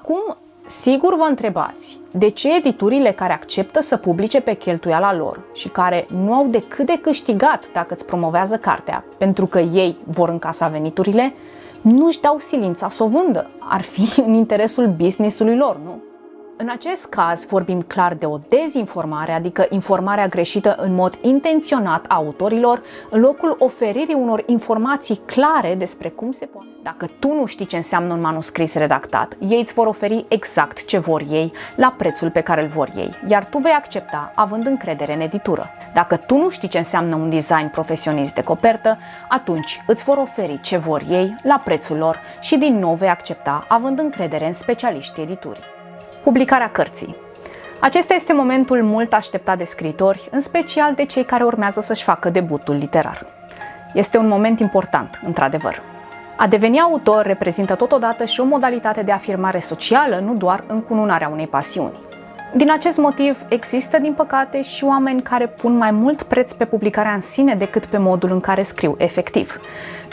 Acum, sigur vă întrebați, de ce editurile care acceptă să publice pe cheltuiala lor și care nu au decât de câștigat dacă îți promovează cartea, pentru că ei vor încasa veniturile, nu-și dau silința să o vândă? Ar fi în interesul business-ului lor, nu? În acest caz vorbim clar de o dezinformare, adică informarea greșită în mod intenționat a autorilor, în locul oferirii unor informații clare despre cum se poate. Dacă tu nu știi ce înseamnă un manuscris redactat, ei îți vor oferi exact ce vor ei, la prețul pe care îl vor ei, iar tu vei accepta având încredere în editură. Dacă tu nu știi ce înseamnă un design profesionist de copertă, atunci îți vor oferi ce vor ei, la prețul lor și din nou vei accepta având încredere în specialiștii editurii. Publicarea cărții. Acesta este momentul mult așteptat de scriitori, în special de cei care urmează să-și facă debutul literar. Este un moment important, într-adevăr. A deveni autor reprezintă totodată și o modalitate de afirmare socială, nu doar încununarea unei pasiuni. Din acest motiv, există, din păcate, și oameni care pun mai mult preț pe publicarea în sine decât pe modul în care scriu efectiv.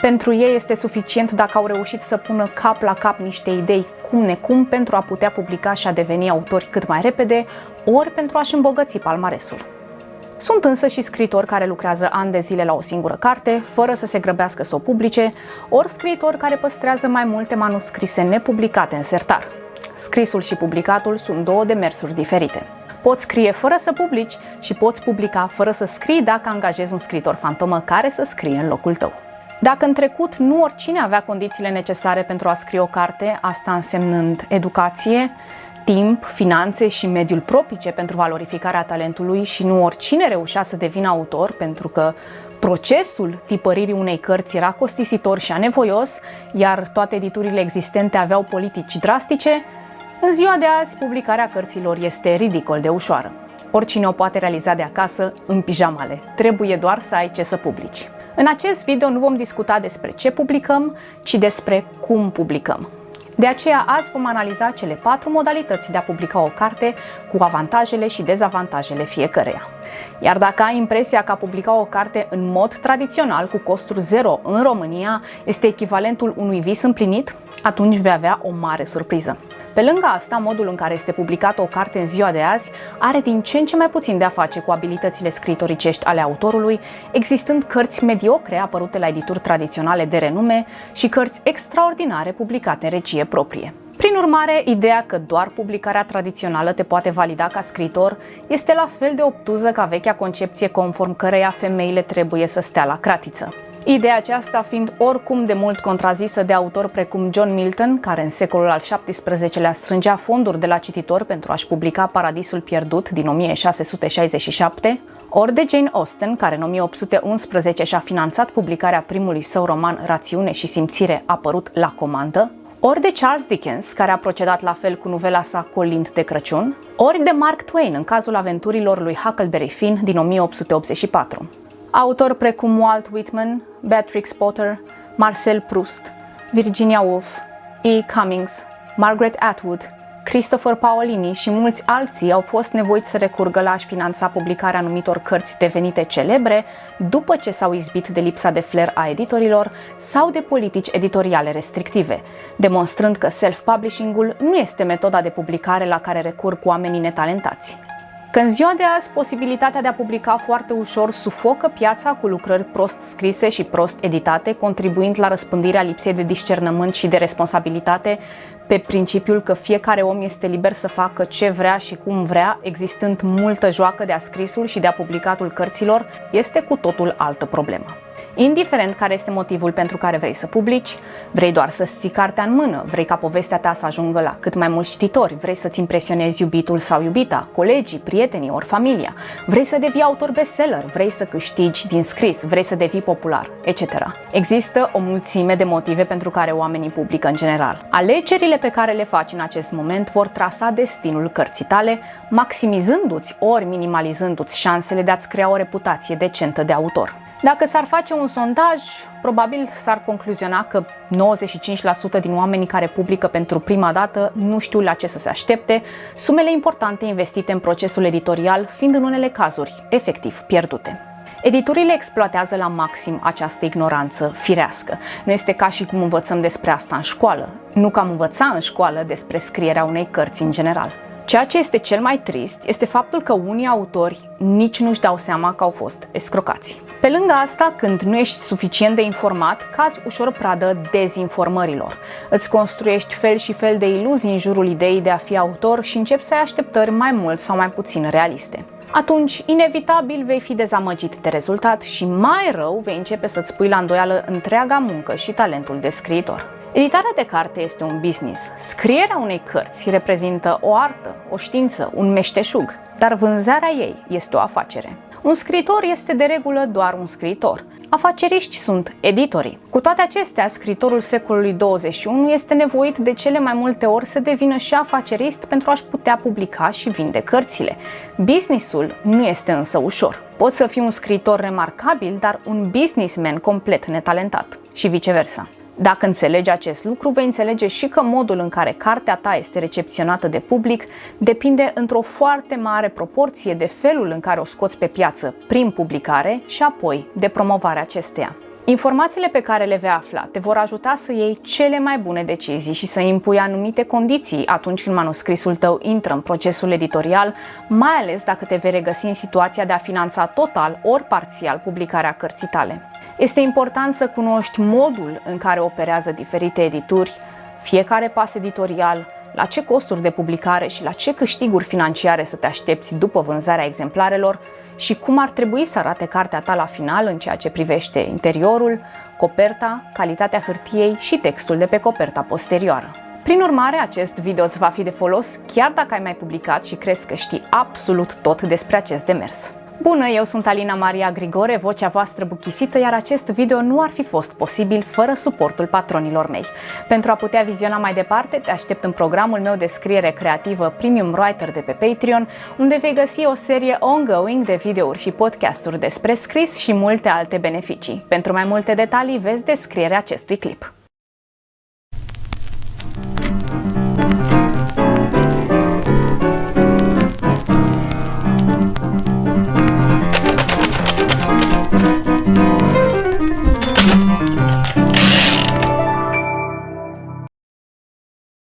Pentru ei este suficient dacă au reușit să pună cap la cap niște idei cum necum pentru a putea publica și a deveni autori cât mai repede, ori pentru a-și îmbogăți palmaresul. Sunt însă și scriitori care lucrează ani de zile la o singură carte, fără să se grăbească să o publice, ori scriitori care păstrează mai multe manuscrise nepublicate în sertar. Scrisul și publicatul sunt două demersuri diferite. Poți scrie fără să publici și poți publica fără să scrii dacă angajezi un scriitor fantomă care să scrie în locul tău. Dacă în trecut nu oricine avea condițiile necesare pentru a scrie o carte, asta însemnând educație, timp, finanțe și mediul propice pentru valorificarea talentului și nu oricine reușea să devină autor pentru că procesul tipăririi unei cărți era costisitor și anevoios, iar toate editurile existente aveau politici drastice, în ziua de azi publicarea cărților este ridicol de ușoară. Oricine o poate realiza de acasă, în pijamale. Trebuie doar să ai ce să publici. În acest video nu vom discuta despre ce publicăm, ci despre cum publicăm. De aceea, azi vom analiza cele 4 modalități de a publica o carte cu avantajele și dezavantajele fiecăreia. Iar dacă ai impresia că a publica o carte în mod tradițional cu costuri zero în România este echivalentul unui vis împlinit, atunci vei avea o mare surpriză. Pe lângă asta, modul în care este publicată o carte în ziua de azi are din ce în ce mai puțin de a face cu abilitățile scriitoricești ale autorului, existând cărți mediocre apărute la edituri tradiționale de renume și cărți extraordinare publicate în regie proprie. Prin urmare, ideea că doar publicarea tradițională te poate valida ca scriitor este la fel de obtuză ca vechea concepție conform căreia femeile trebuie să stea la cratiță. Ideea aceasta fiind oricum de mult contrazisă de autori precum John Milton, care în secolul al XVII-lea strângea fonduri de la cititori pentru a-și publica Paradisul pierdut din 1667, ori de Jane Austen, care în 1811 și-a finanțat publicarea primului său roman Rațiune și simțire apărut la comandă, ori de Charles Dickens, care a procedat la fel cu novela sa Colind de Crăciun, ori de Mark Twain în cazul aventurilor lui Huckleberry Finn din 1884. Autori precum Walt Whitman, Beatrix Potter, Marcel Proust, Virginia Woolf, E. Cummings, Margaret Atwood, Christopher Paolini și mulți alții au fost nevoiți să recurgă la a-și finanța publicarea anumitor cărți devenite celebre după ce s-au izbit de lipsa de flair a editorilor sau de politici editoriale restrictive, demonstrând că self-publishing-ul nu este metoda de publicare la care recurg oamenii netalentați. Că în ziua de azi posibilitatea de a publica foarte ușor sufocă piața cu lucrări prost scrise și prost editate, contribuind la răspândirea lipsei de discernământ și de responsabilitate pe principiul că fiecare om este liber să facă ce vrea și cum vrea, existând multă joacă de-a scrisul și de-a publicatul cărților, este cu totul altă problemă. Indiferent care este motivul pentru care vrei să publici, vrei doar să-ți ții cartea în mână, vrei ca povestea ta să ajungă la cât mai mulți cititori, vrei să-ți impresionezi iubitul sau iubita, colegii, prietenii ori familia, vrei să devii autor bestseller, vrei să câștigi din scris, vrei să devii popular, etc. Există o mulțime de motive pentru care oamenii publică în general. Alegerile pe care le faci în acest moment vor trasa destinul cărții tale, maximizându-ți ori minimalizându-ți șansele de a-ți crea o reputație decentă de autor. Dacă s-ar face un sondaj, probabil s-ar concluziona că 95% din oamenii care publică pentru prima dată nu știu la ce să se aștepte, sumele importante investite în procesul editorial fiind în unele cazuri efectiv pierdute. Editurile exploatează la maxim această ignoranță firească. Nu este ca și cum învățăm despre asta în școală, nu că am învățat în școală despre scrierea unei cărți în general. Ceea ce este cel mai trist este faptul că unii autori nici nu-și dau seama că au fost escrocați. Pe lângă asta, când nu ești suficient de informat, cazi ușor pradă dezinformărilor. Îți construiești fel și fel de iluzii în jurul ideii de a fi autor și începi să ai așteptări mai mult sau mai puțin realiste. Atunci, inevitabil, vei fi dezamăgit de rezultat și mai rău vei începe să-ți pui la îndoială întreaga muncă și talentul de scriitor. Editarea de carte este un business. Scrierea unei cărți reprezintă o artă, o știință, un meșteșug, dar vânzarea ei este o afacere. Un scriitor este de regulă doar un scriitor. Afaceriști sunt editorii. Cu toate acestea, scriitorul secolului 21 este nevoit de cele mai multe ori să devină și afacerist pentru a-și putea publica și vinde cărțile. Businessul nu este însă ușor. Poți să fii un scriitor remarcabil, dar un businessman complet netalentat și viceversa. Dacă înțelegi acest lucru, vei înțelege și că modul în care cartea ta este recepționată de public depinde într-o foarte mare proporție de felul în care o scoți pe piață prin publicare și apoi de promovarea acesteia. Informațiile pe care le vei afla te vor ajuta să iei cele mai bune decizii și să impui anumite condiții atunci când manuscrisul tău intră în procesul editorial, mai ales dacă te vei regăsi în situația de a finanța total ori parțial publicarea cărții tale. Este important să cunoști modul în care operează diferite edituri, fiecare pas editorial, la ce costuri de publicare și la ce câștiguri financiare să te aștepți după vânzarea exemplarelor și cum ar trebui să arate cartea ta la final în ceea ce privește interiorul, coperta, calitatea hârtiei și textul de pe coperta posterioară. Prin urmare, acest video îți va fi de folos chiar dacă ai mai publicat și crezi că știi absolut tot despre acest demers. Bună, eu sunt Alina Maria Grigore, vocea voastră buchisită, iar acest video nu ar fi fost posibil fără suportul patronilor mei. Pentru a putea viziona mai departe, te aștept în programul meu de scriere creativă Premium Writer de pe Patreon, unde vei găsi o serie ongoing de videouri și podcasturi despre scris și multe alte beneficii. Pentru mai multe detalii, vezi descrierea acestui clip.